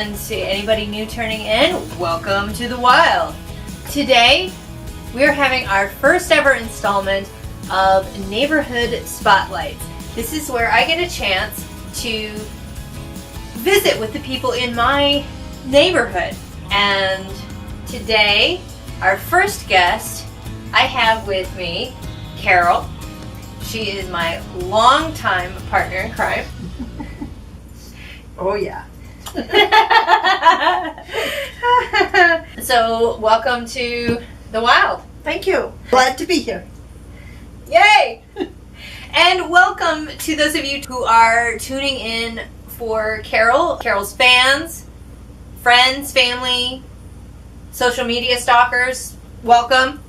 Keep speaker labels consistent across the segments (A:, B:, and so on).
A: and to anybody new turning in, welcome to the wild. Today, we're having our first ever installment of Neighborhood Spotlights. This is where I get a chance to visit with the people in my neighborhood. And today, our first guest, I have with me Carol. She is my longtime partner in crime.
B: Oh yeah.
A: So, welcome to the wild.
B: Thank you. Glad to be here.
A: Yay! And welcome to those of you who are tuning in for Carol's fans, friends, family, social media stalkers. Welcome.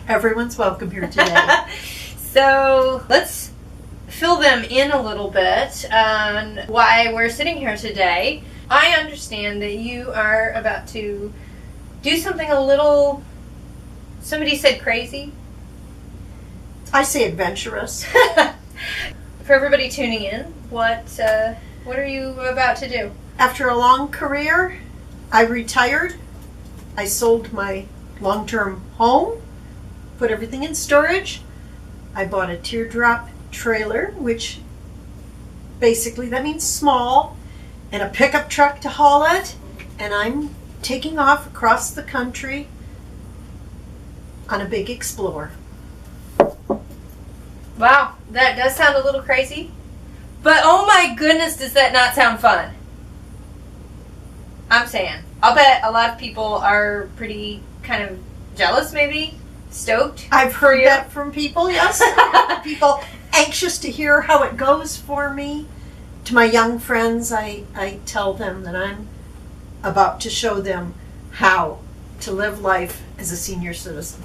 B: Everyone's welcome here today.
A: So let's fill them in a little bit on why we're sitting here today. I understand that you are about to do something a little, somebody said crazy?
B: I say adventurous.
A: For everybody tuning in, what are you about to do?
B: After a long career, I retired. I sold my long-term home, put everything in storage. I bought a Teardrop trailer, which basically that means small, and a pickup truck to haul it, and I'm taking off across the country on a big explorer.
A: Wow, that does sound a little crazy, but oh my goodness, does that not sound fun? I'm saying, I'll bet a lot of people are pretty kind of jealous, maybe stoked.
B: I've heard that from people, yes. People anxious to hear how it goes for me. To my young friends, I tell them that I'm about to show them how to live life as a senior citizen.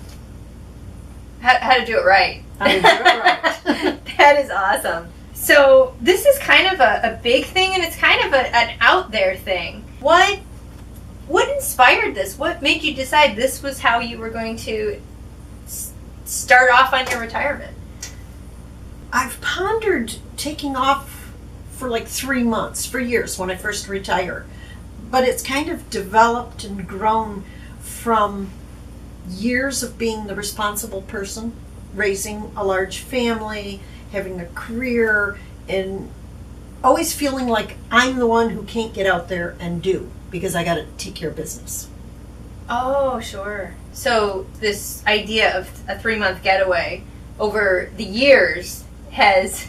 A: How to do it right.
B: How to do it right.
A: That is awesome. So this is kind of a big thing, and it's kind of an out there thing. What inspired this? What made you decide this was how you were going to start off on your retirement?
B: I've pondered taking off for like 3 months, for years when I first retired. But it's kind of developed and grown from years of being the responsible person, raising a large family, having a career, and always feeling like I'm the one who can't get out there and do because I got to take care of business.
A: Oh, sure. So this idea of a 3-month getaway over the years has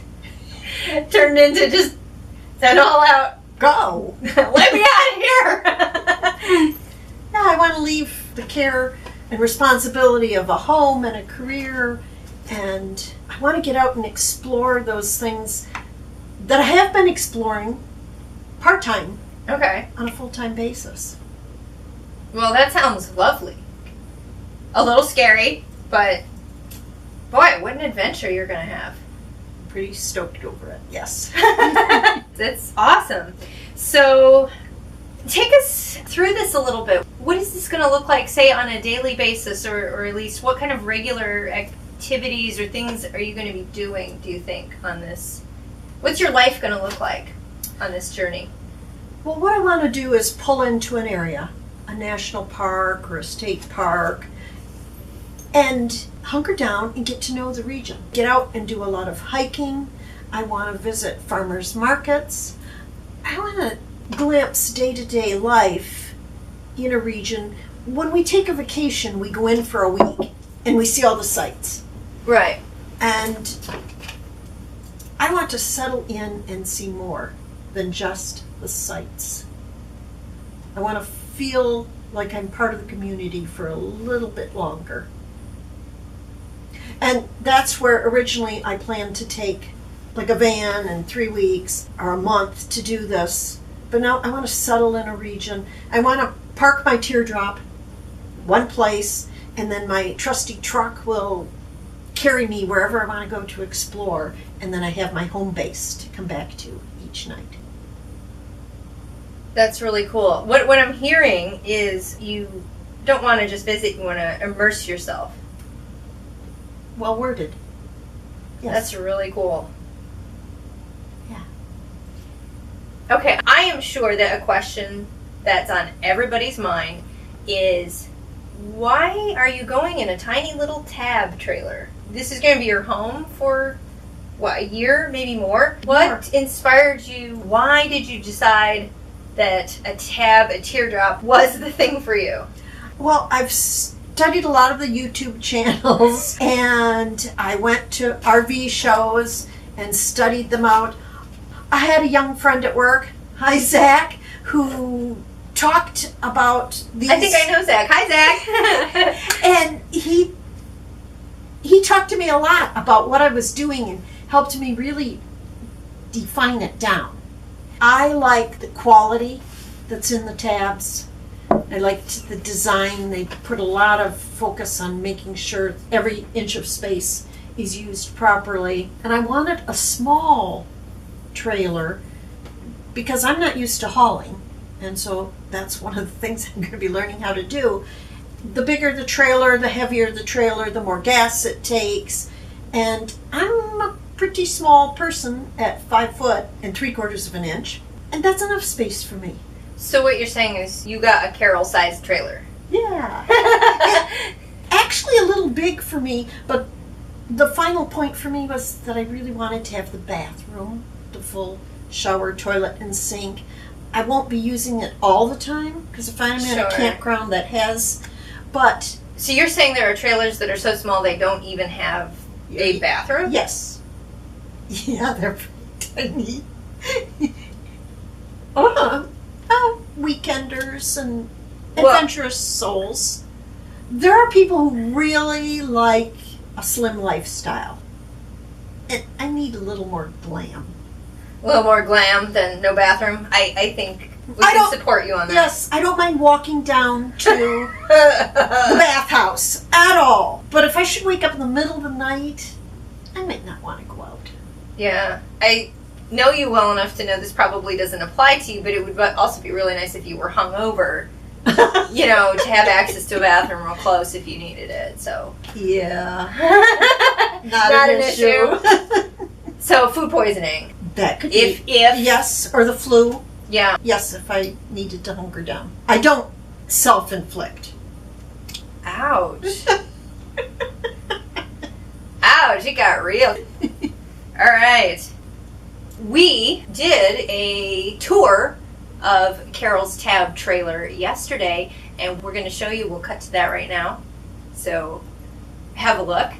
A: turned into just an all-out
B: go.
A: Let me out of here.
B: No, I want to leave the care and responsibility of a home and a career, and I want to get out and explore those things that I have been exploring part-time.
A: Okay.
B: On a full-time basis.
A: Well, that sounds lovely. A little scary, but boy, what an adventure you're going to have.
B: Pretty stoked over it, yes.
A: That's awesome. So, take us through this a little bit. What is this going to look like, say, on a daily basis, or at least what kind of regular activities or things are you going to be doing, do you think, on this? What's your life going to look like on this journey?
B: Well, what I want to do is pull into an area, a national park or a state park, and hunker down and get to know the region. Get out and do a lot of hiking. I want to visit farmers markets. I want to glimpse day-to-day life in a region. When we take a vacation, we go in for a week and we see all the sights.
A: Right.
B: And I want to settle in and see more than just the sights. I want to feel like I'm part of the community for a little bit longer. And that's where originally I planned to take like a van and 3 weeks or a month to do this. But now I want to settle in a region. I want to park my Teardrop one place, and then my trusty truck will carry me wherever I want to go to explore, and then I have my home base to come back to each night.
A: That's really cool. What I'm hearing is you don't want to just visit, you want to immerse yourself.
B: Well worded. Yes.
A: That's really cool.
B: Yeah.
A: Okay, I am sure that a question that's on everybody's mind is, why are you going in a tiny little tab trailer? This is going to be your home for, what, a year, maybe more? What inspired you? Why did you decide that a teardrop was the thing for you?
B: Well, I've studied a lot of the YouTube channels, and I went to RV shows and studied them out. I had a young friend at work, hi Zach, who talked about these.
A: I think I know Zach. Hi Zach.
B: And he talked to me a lot about what I was doing and helped me really define it down. I like the quality that's in the tabs. I liked the design. They put a lot of focus on making sure every inch of space is used properly. And I wanted a small trailer because I'm not used to hauling. And so that's one of the things I'm going to be learning how to do. The bigger the trailer, the heavier the trailer, the more gas it takes. And I'm a pretty small person at 5 foot and 3/4 of an inch. And that's enough space for me.
A: So what you're saying is you got a Carol-sized trailer.
B: Yeah. Actually a little big for me, but the final point for me was that I really wanted to have the bathroom, the full shower, toilet, and sink. I won't be using it all the time because if I'm in a campground that has, but...
A: So you're saying there are trailers that are so small they don't even have a bathroom?
B: Yes. Yeah, they're pretty tiny. Uh-huh. Weekenders and adventurous souls. There are people who really like a slim lifestyle. And I need a little more glam.
A: A little more glam than no bathroom? I think we can support you on that.
B: Yes, I don't mind walking down to the bathhouse at all. But if I should wake up in the middle of the night, I might not want to go out.
A: Yeah, I know you well enough to know this probably doesn't apply to you, but it would also be really nice if you were hungover, you know, to have access to a bathroom real close if you needed it. So
B: yeah, not an issue.
A: So food poisoning.
B: That could
A: if
B: be. Yes, or the flu.
A: Yeah.
B: Yes, if I needed to hunker down. I don't self-inflict.
A: Ouch. Ouch, it got real. All right. We did a tour of Carol's tab trailer yesterday, and we're going to show you. We'll cut to that right now. So have a look.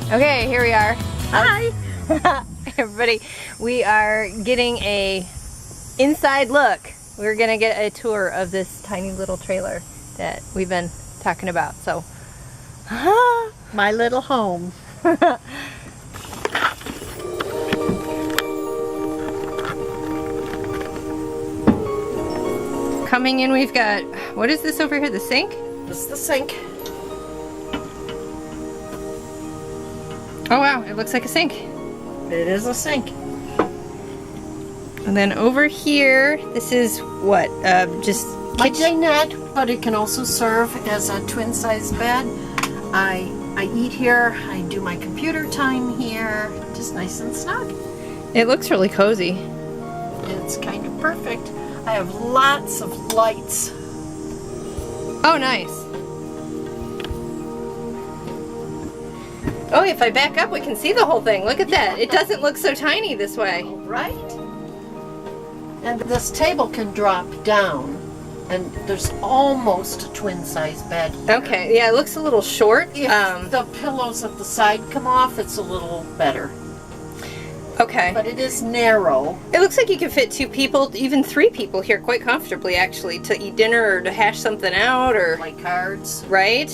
A: Okay, here we are.
B: Hi.
A: Everybody, we are getting a inside look. We're gonna get a tour of this tiny little trailer that we've been talking about. So,
B: my little home.
A: Coming in, we've got, what is this over here, the sink?
B: This is the sink.
A: Oh wow, it looks like a sink.
B: It is a sink.
A: And then over here, this is what, just
B: my dinette, but it can also serve as a twin-size bed. I eat here, I do my computer time here, just nice and snug.
A: It looks really cozy.
B: It's kind of perfect. I have lots of lights.
A: Oh, nice. Oh, if I back up, we can see the whole thing. Look at that. It doesn't look so tiny this way.
B: Right? And this table can drop down, and there's almost a twin-size bed here.
A: Okay, yeah, it looks a little short.
B: If the pillows at the side come off, it's a little better.
A: Okay.
B: But it is narrow.
A: It looks like you can fit 2 people, even 3 people here quite comfortably, actually, to eat dinner or to hash something out or...
B: Play cards.
A: Right?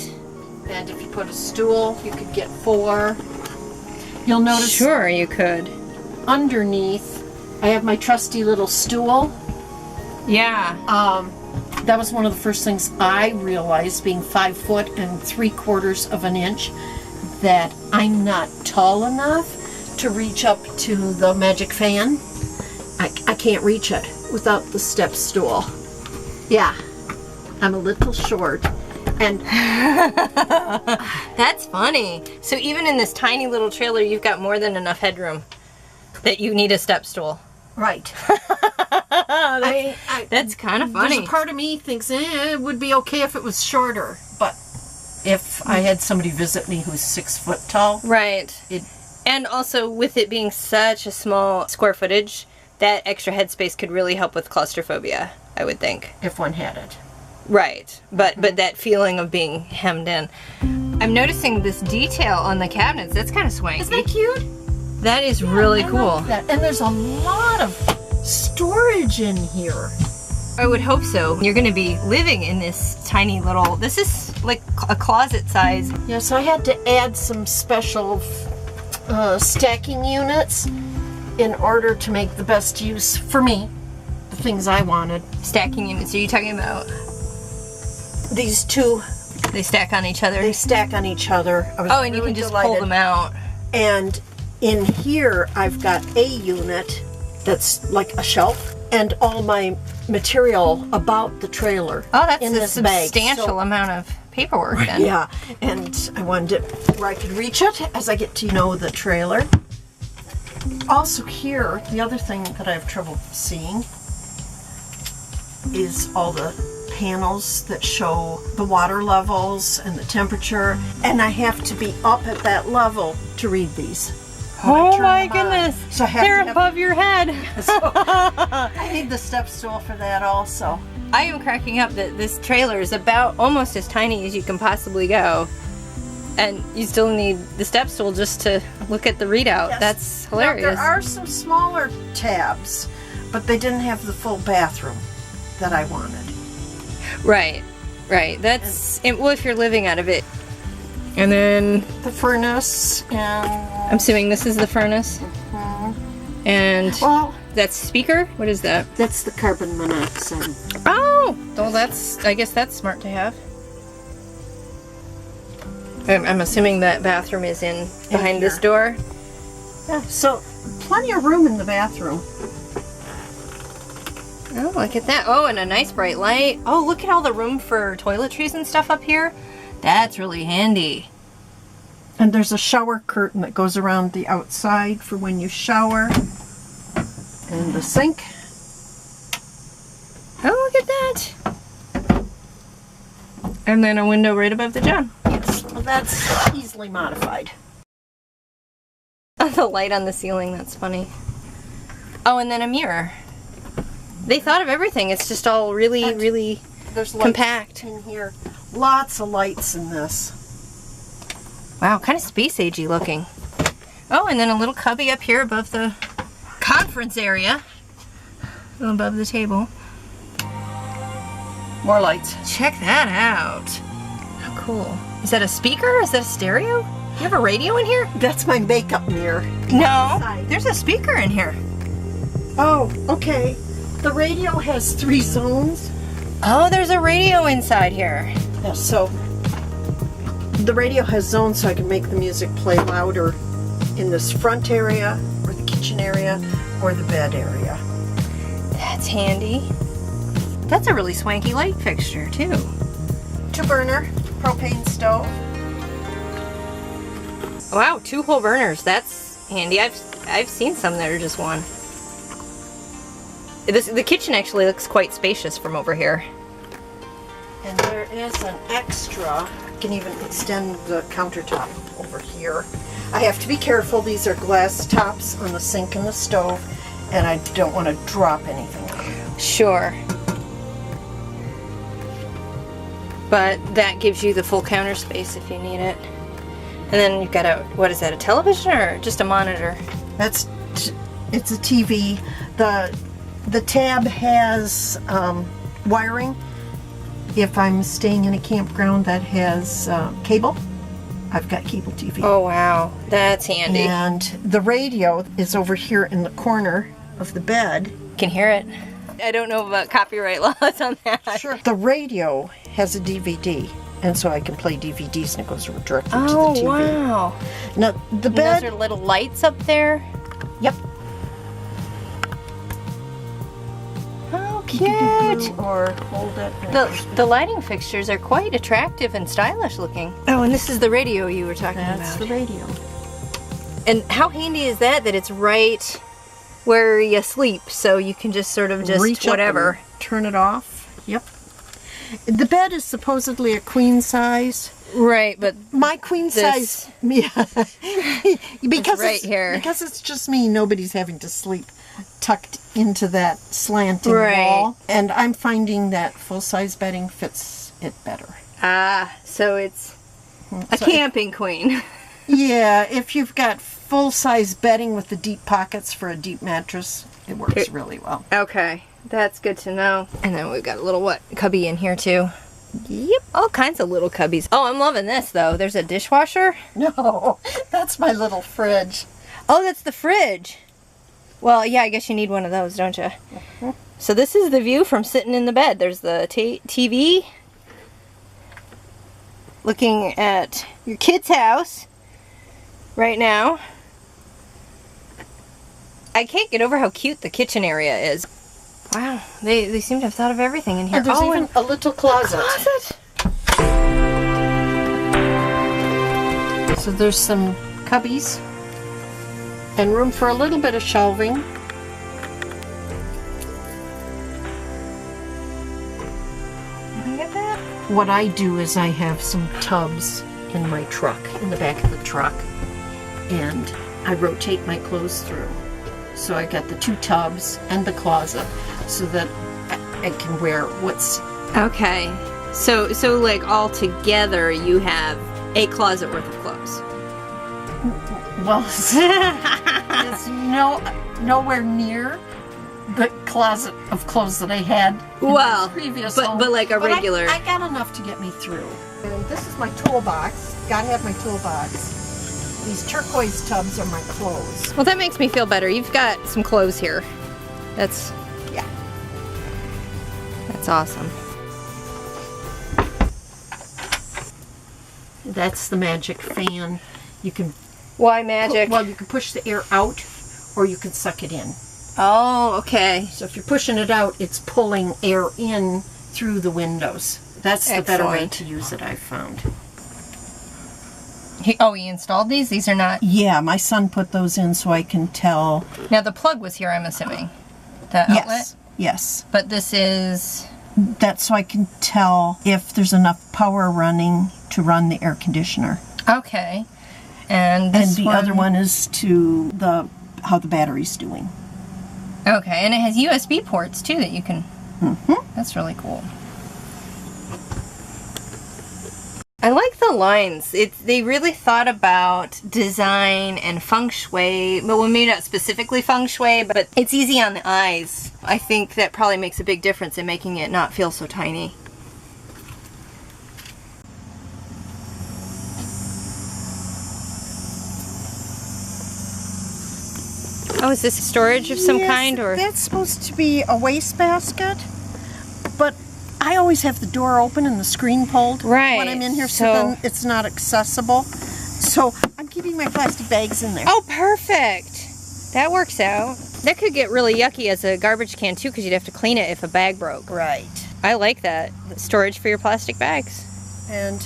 B: And if you put a stool, you could get 4. You'll notice...
A: Sure, you could.
B: Underneath, I have my trusty little stool.
A: Yeah.
B: that was one of the first things I realized, being 5 foot and 3/4 of an inch, that I'm not tall enough to reach up to the magic fan. I can't reach it without the step stool. Yeah, I'm a little short. And
A: that's funny. So even in this tiny little trailer, you've got more than enough headroom that you need a step stool.
B: Right.
A: That's kind of funny.
B: There's a part of me thinks it would be okay if it was shorter, but if I had somebody visit me who's 6 foot tall,
A: right. And also with it being such a small square footage, that extra headspace could really help with claustrophobia, I would think.
B: If one had it.
A: Right, but that feeling of being hemmed in. I'm noticing this detail on the cabinets. That's kind of swanky.
B: Isn't that cute?
A: That is really cool.
B: I like that. And there's a lot of storage in here.
A: I would hope so. You're going to be living in this tiny little, this is like a closet size.
B: Yeah, so I had to add some special stacking units in order to make the best use, for me, the things I wanted.
A: Stacking units, are you talking about?
B: These two.
A: They stack on each other?
B: They stack on each other. I was
A: and
B: really
A: you can just
B: delighted.
A: pull them out.
B: And in here, I've got a unit that's like a shelf, and all my material about the trailer.
A: Oh, that's
B: in
A: a
B: this bag.
A: substantial amount of paperwork then.
B: Yeah, and I wanted it where I could reach it as I get to know the trailer. Also here, the other thing that I have trouble seeing is all the panels that show the water levels and the temperature, and I have to be up at that level to read these.
A: Oh my goodness!
B: So
A: they're above your head.
B: So I need the step stool for that also.
A: I am cracking up that this trailer is about almost as tiny as you can possibly go, and you still need the step stool just to look at the readout.
B: Yes.
A: That's hilarious.
B: Now, there are some smaller tabs, but they didn't have the full bathroom that I wanted.
A: Right. That's well, if you're living out of it. And then
B: the furnace, and
A: I'm assuming this is the furnace. And
B: well,
A: that's speaker. What is that?
B: That's the carbon monoxide.
A: Oh, well, I guess that's smart to have. I'm assuming that bathroom is behind this door.
B: Yeah, so plenty of room in the bathroom.
A: Oh, look at that. Oh, and a nice bright light. Oh, look at all the room for toiletries and stuff up here. That's really handy.
B: And there's a shower curtain that goes around the outside for when you shower. And the sink.
A: Oh, look at that. And then a window right above the john.
B: Yes, well, that's easily modified.
A: The light on the ceiling, that's funny. Oh, and then a mirror. They thought of everything. It's just all really
B: there's
A: compact.
B: In here. Lots of lights in this.
A: Wow, kind of space agey looking. Oh, and then a little cubby up here above the conference area. Above the table.
B: More lights.
A: Check that out. How cool. Is that a speaker? Is that a stereo? You have a radio in here?
B: That's my makeup mirror.
A: No, there's a speaker in here.
B: Oh, okay. The radio has 3 zones.
A: Oh, there's a radio inside here.
B: Yeah, so the radio has zones so I can make the music play louder in this front area, or the kitchen area, or the bed area.
A: That's handy. That's a really swanky light fixture, too.
B: 2-burner propane stove.
A: Wow, 2 whole burners. That's handy. I've seen some that are just one. The kitchen actually looks quite spacious from over here.
B: And there is an extra. I can even extend the countertop over here. I have to be careful. These are glass tops on the sink and the stove, and I don't want to drop anything.
A: Sure. But that gives you the full counter space if you need it. And then you've got what is that, a television or just a monitor?
B: It's a TV. The tab has wiring. If I'm staying in a campground that has cable, I've got cable TV.
A: Oh wow, that's handy.
B: And the radio is over here in the corner of the bed.
A: You can hear it. I don't know about copyright laws on that.
B: Sure. The radio has a DVD, and so I can play DVDs, and it goes directly to the
A: Oh,
B: TV.
A: wow.
B: Now, the
A: And
B: bed...
A: those are little lights up there?
B: Yep.
A: Oh,
B: You can do
A: cute.
B: blue or hold it.
A: The lighting fixtures are quite attractive and stylish looking. Oh, and this is the radio you were talking
B: That's
A: about.
B: the radio.
A: And how handy is that it's right where you sleep, so you can just sort of just
B: Reach up
A: whatever.
B: and turn it off. Yep. The bed is supposedly a queen size.
A: Right, but
B: My queen
A: This-
B: size, yeah, because
A: right here.
B: Because it's just me. Nobody's having to sleep tucked into that slanting
A: Right.
B: wall, and I'm finding that full size bedding fits it better.
A: so it's a
B: So
A: camping queen.
B: Yeah, if you've got full size bedding with the deep pockets for a deep mattress, it works really well.
A: Okay, that's good to know. And then we've got a little cubby in here too. Yep, all kinds of little cubbies. Oh, I'm loving this though. There's a dishwasher.
B: No, that's my little fridge.
A: Oh, that's the fridge. Well, yeah, I guess you need one of those, don't you? So this is the view from sitting in the bed. There's the TV. Looking at your kid's house right now. I can't get over how cute the kitchen area is. Wow, they seem to have thought of everything in here.
B: And there's even a little closet. So there's some cubbies and room for a little bit of shelving.
A: Look at that.
B: What I do is I have some tubs in my truck, in the back of the truck, and I rotate my clothes through. So I got the 2 tubs and the closet so that I can wear what's...
A: Okay, so like all together you have a closet worth of clothes.
B: Well, it's nowhere near the closet of clothes that I had in
A: Well,
B: my previous
A: but
B: home.
A: like a
B: But
A: regular.
B: I got enough to get me through. And this is my toolbox. Gotta have my toolbox. These turquoise tubs are my clothes.
A: Well, that makes me feel better. You've got some clothes here. That's awesome.
B: That's the magic fan. You can
A: Why magic?
B: Well, you can push the air out, or you can suck it in.
A: Oh, okay.
B: So if you're pushing it out, it's pulling air in through the windows. That's the better way
A: Excellent.
B: to use it, I've found.
A: He installed these? These are not...
B: Yeah, my son put those in so I can tell.
A: Now, the plug was here, I'm assuming. The outlet?
B: Yes, yes.
A: But this is...
B: That's so I can tell if there's enough power running to run the air conditioner.
A: Okay. And this
B: And the other one is to how the battery's doing.
A: Okay, and it has USB ports, too, that you can...
B: Mm-hmm.
A: That's really cool. I like the lines. They really thought about design and feng shui, but well, maybe not specifically feng shui, but it's easy on the eyes. I think that probably makes a big difference in making it not feel so tiny. Oh, is this storage of some
B: Yes,
A: kind, or?
B: That's supposed to be a wastebasket, but I always have the door open and the screen pulled
A: Right,
B: when I'm in here, so
A: so-
B: then it's not accessible. So I'm keeping my plastic bags in there.
A: Oh, perfect. That works out. That could get really yucky as a garbage can too, because you'd have to clean it if a bag broke.
B: Right.
A: I like that. Storage for your plastic bags.
B: And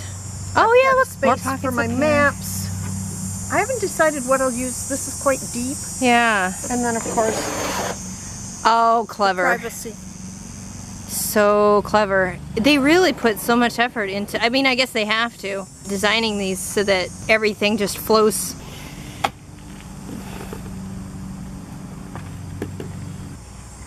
A: Oh yeah, look,
B: space
A: more pockets
B: for my
A: up here.
B: maps. I haven't decided what I'll use. This is quite deep.
A: Yeah.
B: And then, of course,
A: Oh, clever.
B: privacy.
A: So clever. They really put so much effort into, I mean, I guess they have to, designing these so that everything just flows.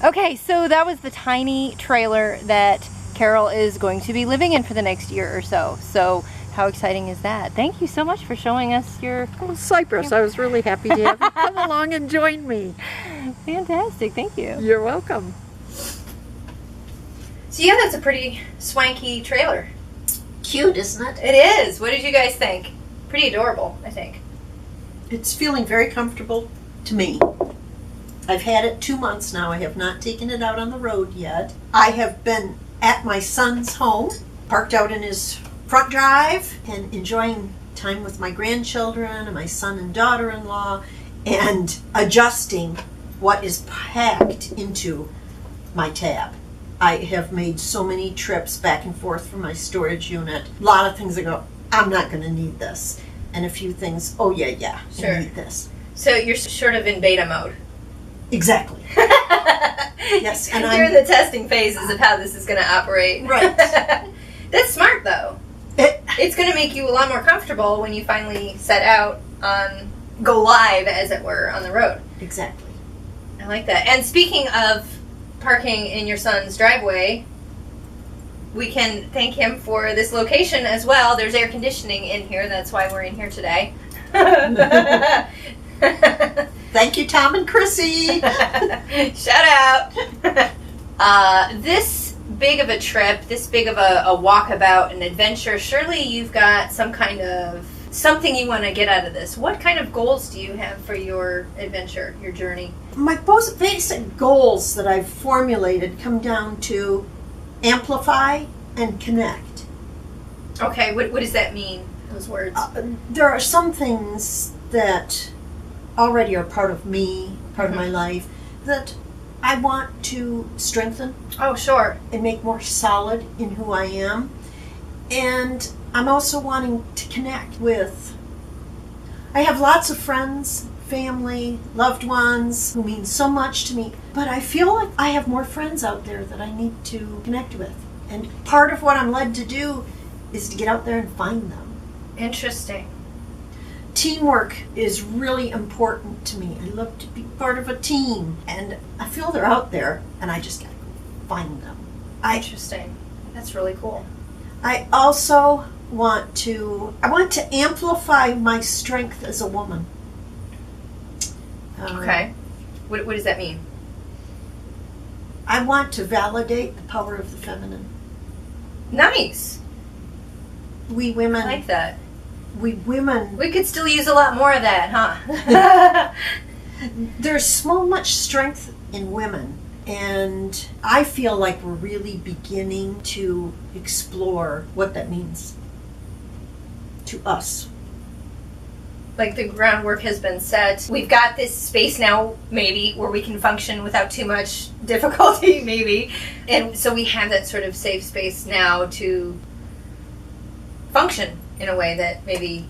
A: Okay, so that was the tiny trailer that Carol is going to be living in for the next year or so. So how exciting is that? Thank you so much for showing us your...
B: Oh, Cypris. I was really happy to have you come along and join me.
A: Fantastic, thank you.
B: You're welcome.
A: So yeah, that's a pretty swanky trailer.
B: Cute, isn't it?
A: It is. What did you guys think? Pretty adorable, I think.
B: It's feeling very comfortable to me. I've had it 2 months now. I have not taken it out on the road yet. I have been at my son's home, parked out in his front drive, and enjoying time with my grandchildren and my son and daughter-in-law, and adjusting what is packed into my tab. I have made so many trips back and forth from my storage unit. A lot of things I go, I'm not going to need this. And a few things, oh yeah,
A: Sure.
B: I need this.
A: So you're sort of in beta mode.
B: Exactly. Yes, and
A: you're in the testing phases of how this is going to operate.
B: Right.
A: That's smart, though. It's going to make you a lot more comfortable when you finally set out on, go live, as it were, on the road.
B: Exactly.
A: I like that. And speaking of parking in your son's driveway, we can thank him for this location as well. There's air conditioning in here. That's why we're in here today.
B: Thank you, Tom and Chrissy.
A: Shout out. This big of a trip, this big of a walkabout, an adventure, surely you've got some kind of something you want to get out of this. What kind of goals do you have for your adventure, your journey?
B: My most basic goals that I've formulated come down to amplify and connect.
A: Okay, what does that mean, those words?
B: There are some things that already are part of me, part of my life, that I want to strengthen.
A: Oh, sure.
B: And make more solid in who I am. And I'm also wanting to connect with, I have lots of friends, family, loved ones who mean so much to me, but I feel like I have more friends out there that I need to connect with. And part of what I'm led to do is to get out there and find them.
A: Interesting.
B: Teamwork is really important to me. I love to be part of a team, and I feel they're out there, and I just gotta go find them.
A: Interesting. That's really cool.
B: I also want to amplify my strength as a woman.
A: Okay. What does that mean?
B: I want to validate the power of the feminine.
A: Nice.
B: We women.
A: I like that.
B: We women.
A: We could still use a lot more of that, huh?
B: There's so much strength in women, and I feel like we're really beginning to explore what that means to us.
A: Like the groundwork has been set. We've got this space now, maybe, where we can function without too much difficulty, maybe. And so we have that sort of safe space now to function in a way that maybe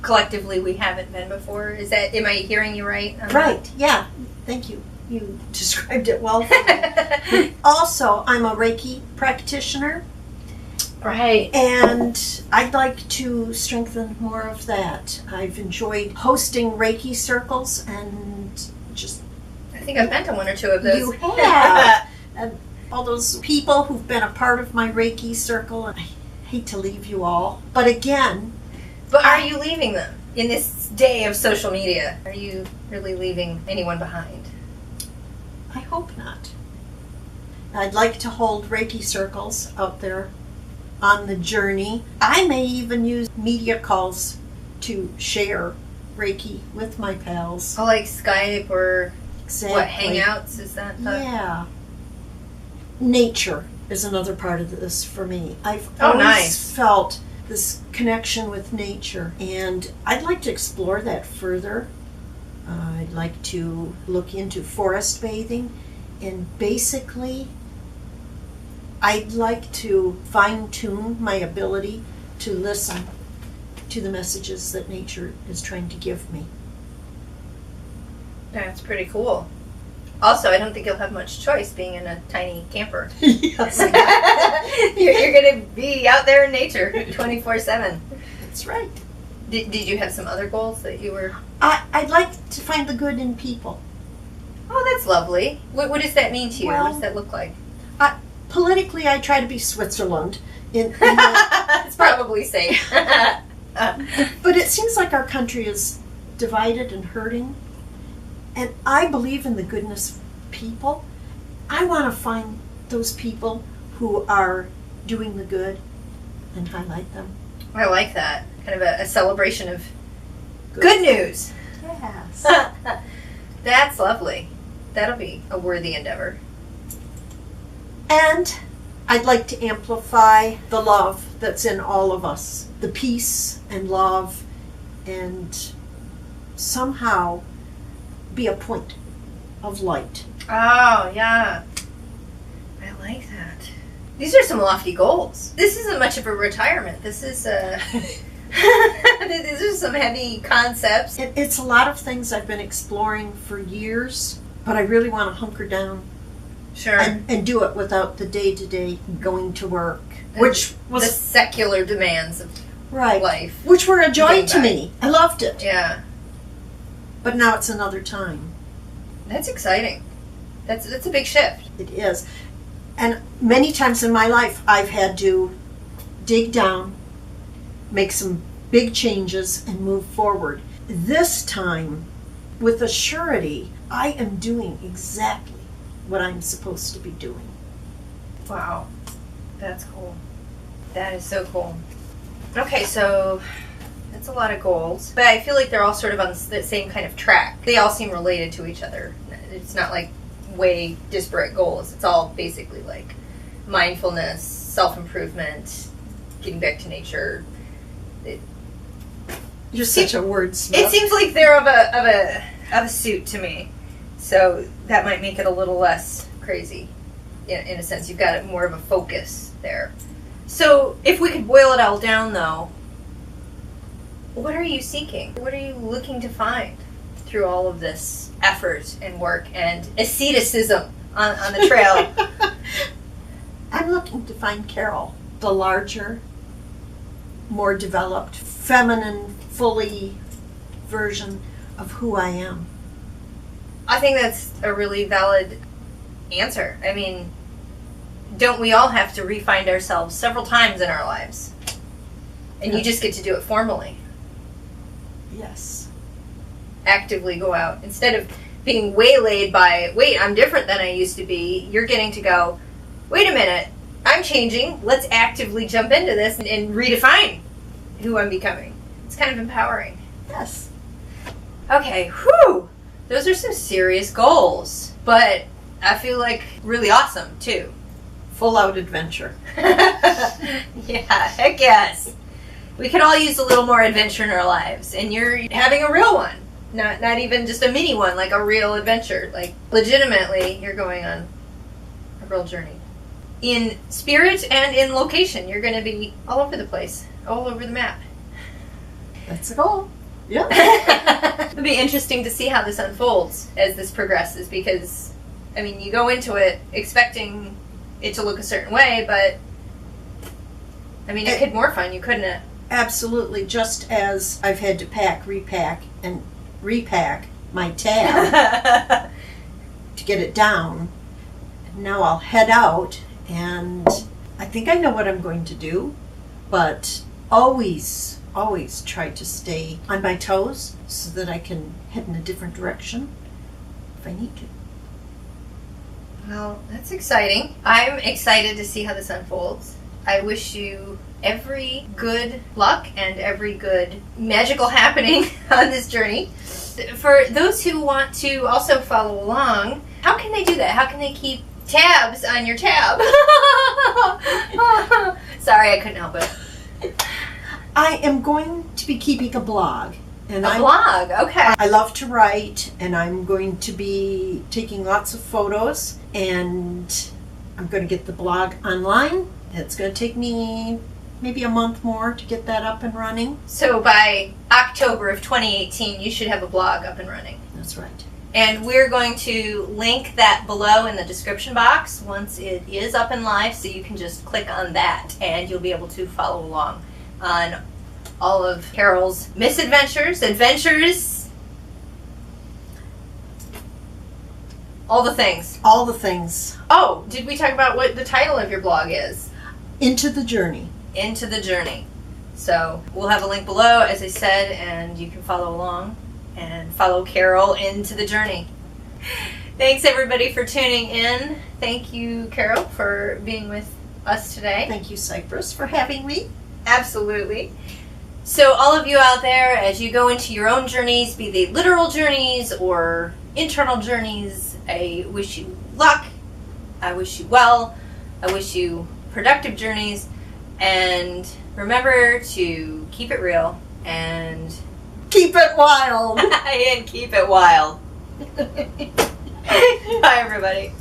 A: collectively we haven't been before. Am I hearing you right?
B: Right, yeah. Thank you. You described it well for me. Also, I'm a Reiki practitioner.
A: Right.
B: And I'd like to strengthen more of that. I've enjoyed hosting Reiki circles and just...
A: I think I've been to one or two of those.
B: You have. And all those people who've been a part of my Reiki circle, and I hate to leave you all. But again...
A: But are you leaving them in this day of social media? Are you really leaving anyone behind?
B: I hope not. I'd like to hold Reiki circles out there on the journey. I may even use media calls to share Reiki with my pals.
A: Oh, like Skype or
B: Exactly.
A: what, Hangouts? Is that the...
B: Yeah. Nature is another part of this for me. I've
A: Oh,
B: always
A: nice.
B: felt this connection with nature, and I'd like to explore that further. I'd like to look into forest bathing, and basically I'd like to fine-tune my ability to listen to the messages that nature is trying to give me.
A: That's pretty cool. Also, I don't think you'll have much choice being in a tiny camper.
B: Yes.
A: You're going to be out there in nature 24/7.
B: That's right.
A: Did you have some other goals that you were...
B: I'd like to find the good in people.
A: Oh, that's lovely. What does that mean to you?
B: Well,
A: what does that look like?
B: Politically, I try to be Switzerland.
A: It's probably safe.
B: But it seems like our country is divided and hurting. And I believe in the goodness of people. I want to find those people who are doing the good and highlight them.
A: I like that. Kind of a celebration of good news.
B: Yes.
A: That's lovely. that'll be a worthy endeavor.
B: And I'd like to amplify the love that's in all of us, the peace and love, and somehow be a point of light.
A: Oh, yeah. I like that. These are some lofty goals. This isn't much of a retirement. This is these are some heavy concepts.
B: It's a lot of things I've been exploring for years, but I really want to hunker down.
A: Sure.
B: And do it without the day-to-day going to work, which was
A: the secular demands of life.
B: Which were a joy to me. I loved it.
A: Yeah.
B: But now it's another time.
A: That's exciting. That's a big shift.
B: It is. And many times in my life, I've had to dig down, make some big changes, and move forward. This time, with a surety, I am doing exactly what I'm supposed to be doing.
A: Wow. That's cool. That is so cool. Okay, so that's a lot of goals. But I feel like they're all sort of on the same kind of track. They all seem related to each other. It's not like way disparate goals. It's all basically like mindfulness, self-improvement, getting back to nature.
B: You're such a wordsmith.
A: It seems like they're of a suit to me. So that might make it a little less crazy. In a sense, you've got more of a focus there. So if we could boil it all down, though, what are you seeking? What are you looking to find through all of this effort and work and asceticism on the trail?
B: I'm looking to find Carol, the larger, more developed, feminine, fully version of who I am.
A: I think that's a really valid answer. I mean, don't we all have to re-find ourselves several times in our lives? And you just get to do it formally.
B: Yes.
A: Actively go out. Instead of being waylaid by, wait, I'm different than I used to be, you're getting to go, wait a minute, I'm changing. Let's actively jump into this and redefine who I'm becoming. It's kind of empowering.
B: Yes.
A: Okay, whew! Those are some serious goals, but I feel like really awesome, too.
B: Full out adventure.
A: Yeah, heck yes. We could all use a little more adventure in our lives, and you're having a real one. Not even just a mini one, like a real adventure. Like, legitimately, you're going on a real journey. In spirit and in location, you're going to be all over the place, all over the map.
B: That's the goal. Yeah.
A: It'll be interesting to see how this unfolds as this progresses, because, I mean, you go into it expecting it to look a certain way, but, I mean, it could morph on you, couldn't it?
B: Absolutely. Just as I've had to pack, repack, and repack my tab to get it down, now I'll head out, and I think I know what I'm going to do, but always try to stay on my toes so that I can head in a different direction if I need to.
A: Well, that's exciting. I'm excited to see how this unfolds. I wish you every good luck and every good magical happening on this journey. For those who want to also follow along, how can they do that? How can they keep tabs on your tab? Sorry, I couldn't help it.
B: I am going to be keeping a blog. And
A: blog, okay.
B: I love to write, and I'm going to be taking lots of photos, and I'm going to get the blog online. It's going to take me maybe a month more to get that up and running.
A: So by October of 2018, you should have a blog up and running.
B: That's right.
A: And we're going to link that below in the description box once it is up and live, so you can just click on that, and you'll be able to follow along on all of Carol's misadventures, adventures, all the things.
B: All the things.
A: Oh, did we talk about what the title of your blog is?
B: Into the Journey.
A: Into the Journey. So we'll have a link below, as I said, and you can follow along and follow Carol into the journey. Thanks, everybody, for tuning in. Thank you, Carol, for being with us today.
B: Thank you, Cypris, for having me.
A: Absolutely. So all of you out there, as you go into your own journeys, be they literal journeys or internal journeys, I wish you luck. I wish you well. I wish you productive journeys. And remember to keep it real and
B: keep it wild.
A: and keep it wild. Bye, everybody.